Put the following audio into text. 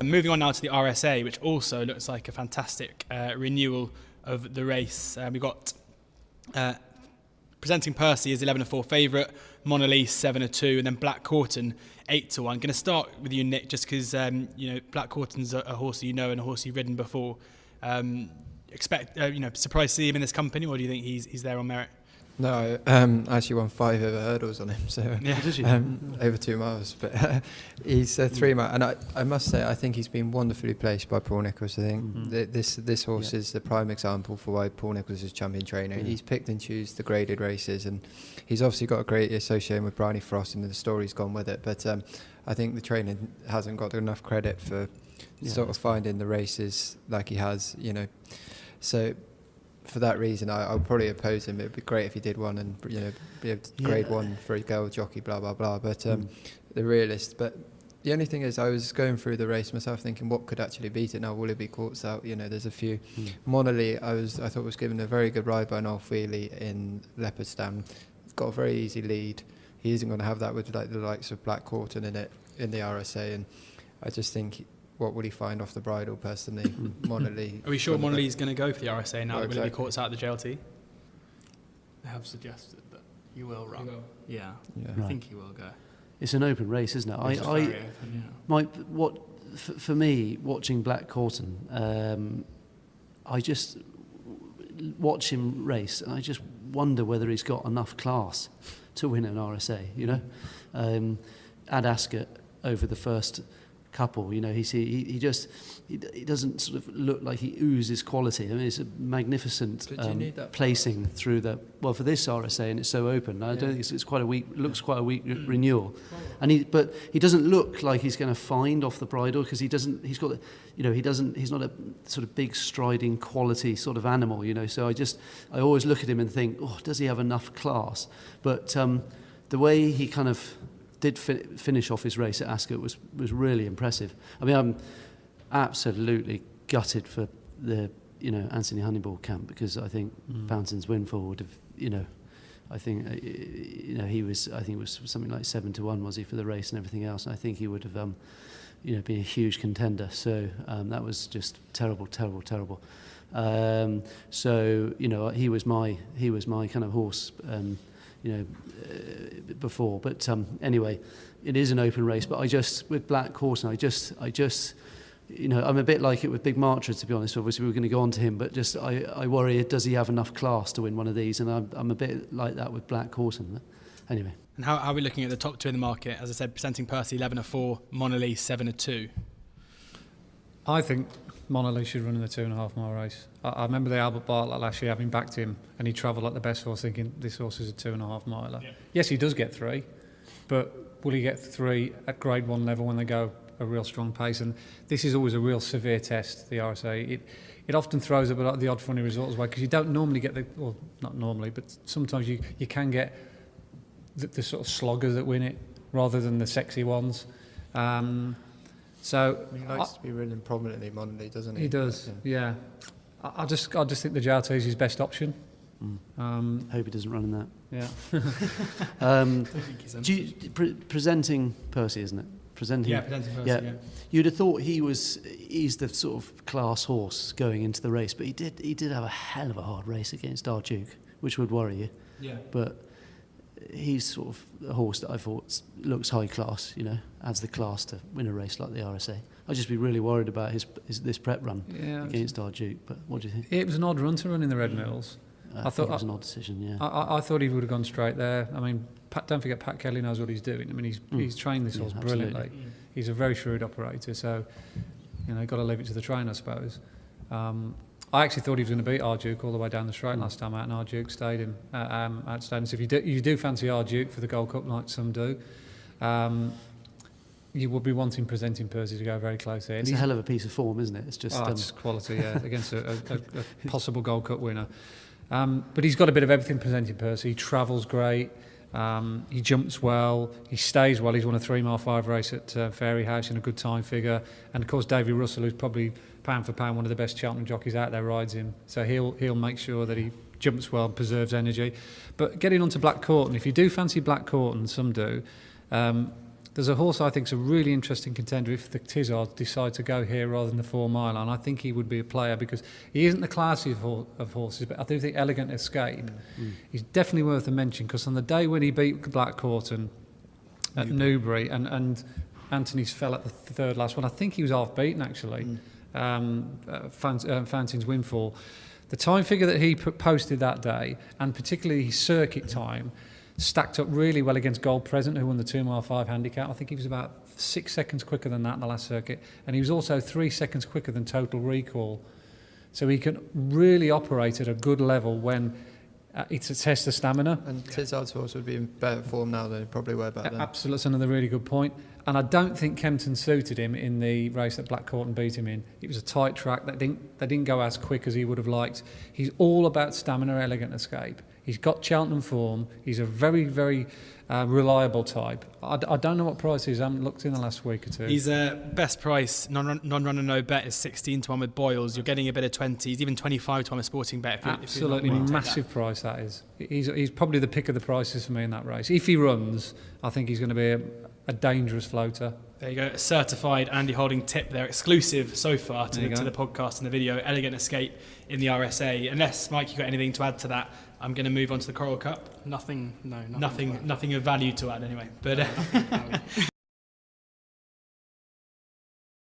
Moving on now to the RSA, which also looks like a fantastic renewal of the race. We've got presenting Percy as 11-4 favourite, Monolith 7-2, and then Black Corton 8-1. Going to start with you, Nick, just because Black Corton's a horse you know and a horse you've ridden before. Surprised to see him in this company, or do you think he's there on merit? No, I actually won 5 over hurdles on him, so Did you? over 2 miles. But he's 3 miles, and I must say I think he's been wonderfully placed by Paul Nicholls. I think this horse is the prime example for why Paul Nicholls is champion trainer. He's picked and choose the graded races, and he's obviously got a great association with Bryony Frost, and the story's gone with it. But I think the training hasn't got enough credit for sort of finding the races like he has, So for that reason, I'll probably oppose him. It'd be great if he did one and be able to grade one for a girl jockey, blah blah blah. But the realist. But the only thing is, I was going through the race myself, thinking what could actually beat it. Now will it be Courts Out? There's a few. Monolith, I thought was given a very good ride by Noel Feely in Leopardstown. He's got a very easy lead. He isn't going to have that with the likes of Black Corton in the RSA, and I just think. What will he find off the bridle, personally? Monolith. Are we sure Monolith's going to go for the RSA now that will be Courts Out the JLT? They have suggested that he will run. Yeah. Right. I think he will go. It's an open race, isn't it? For me, watching Black Corton, I just watch him race, and I just wonder whether he's got enough class to win an RSA. Ad Ascot over the first couple, he doesn't sort of look like he oozes quality. I mean, it's a magnificent placing through for this RSA, and it's so open. I don't think it's quite a weak. Looks quite a weak renewal, but he doesn't look like he's going to find off the bridle because he doesn't. He's got, he's not a sort of big striding quality sort of animal. So I always look at him and think, does he have enough class? But the way he kind of did finish off his race at Ascot was really impressive. I mean, I'm absolutely gutted for the Anthony Honeyball camp, because I think Fountains Windfall would have I think he was, I think it was something like 7-1 was he for the race and everything else, and I think he would have been a huge contender. So that was just terrible. So he was my kind of horse. Before, but anyway, it is an open race. But with Black Corton, I'm a bit like it with Big Martra, to be honest. Obviously, we're going to go on to him, but I worry, does he have enough class to win one of these? And I'm a bit like that with Black Corton. Anyway. And how are we looking at the top two in the market? As I said, presenting Percy 11-4, Monolith 7-2. I think Monolith should run in the 2.5 mile race. I remember the Albert Bartlett last year, having backed him, and he travelled like the best horse, thinking this horse is a 2.5 miler. Yeah. Yes, he does get 3, but will he get 3 at grade 1 level when they go a real strong pace? And this is always a real severe test, the RSA. It often throws up the odd funny result as well, because you don't normally get not normally, but sometimes you can get the sort of sloggers that win it rather than the sexy ones. So he likes to be ridden prominently, Monday, doesn't he? He does, yeah. I just think the JLT is his best option. Hope he doesn't run in that. Yeah. Presenting Percy, isn't it? Presenting Percy. Yeah. You'd have thought he's the sort of class horse going into the race, but he did have a hell of a hard race against Archduke, which would worry you. Yeah. But he's sort of a horse that I thought looks high class, adds the class to win a race like the RSA. I'd just be really worried about this prep run against Archduke. But what do you think? It was an odd run to run in the Red Mills. I thought it was an odd decision, yeah. I thought he would have gone straight there. I mean, don't forget, Pat Kelly knows what he's doing. I mean, he's trained this horse brilliantly. He's a very shrewd operator, so got to leave it to the trainer, I suppose. I actually thought he was going to beat Archduke all the way down the straight last time out, and Archduke stayed him outstanding. So if you do fancy Archduke for the Gold Cup, like some do, you will be wanting presenting Percy to go very close here. It's a hell of a piece of form, isn't it? It's just it's quality, against a possible Gold Cup winner. But he's got a bit of everything presenting Percy. He travels great. He jumps well. He stays well. He's won a 3 mile 5 race at Fairy House in a good time figure. And of course, Davy Russell, who's probably pound for pound one of the best Cheltenham jockeys out there, rides him. So he'll make sure that he jumps well and preserves energy. But getting on to Black Corton, if you do fancy Black Corton, some do, There's a horse I think is a really interesting contender if the Tizzards decide to go here rather than the 4 mile, and I think he would be a player because he isn't the classiest of horses, but I do think Elegant Escape is definitely worth a mention, because on the day when he beat Black Corton at Newbury and Anthony's fell at the third last one, I think he was half beaten actually, Fantin's Windfall. The time figure that he posted that day, and particularly his circuit time, stacked up really well against Gold Present, who won the 2 mile 5 handicap. I think he was about 6 seconds quicker than that in the last circuit, and he was also 3 seconds quicker than Total Recall. So he can really operate at a good level when it's a test of stamina. And Tizzard's horse would be in better form now than he probably were back then. Absolutely, that's another really good point. And I don't think Kempton suited him in the race that Black Corton beat him in. It was a tight track. They didn't go as quick as he would have liked. He's all about stamina, Elegant Escape. He's got Cheltenham form. He's a very, very reliable type. I don't know what price he is. I haven't looked in the last week or two. He's best price, non-runner, no bet is 16 to 1 with Boyles. You're getting a bit of 20s, even 25 to 1 with Sporting Bet. Absolutely massive price that is. He's probably the pick of the prices for me in that race. If he runs, I think he's going to be a dangerous floater. There you go, a certified Andy Holding tip there, exclusive so far to the podcast and the video. Elegant Escape in the RSA. Unless, Mike, you got anything to add to that, I'm going to move on to the Coral Cup. Nothing of value to add anyway. But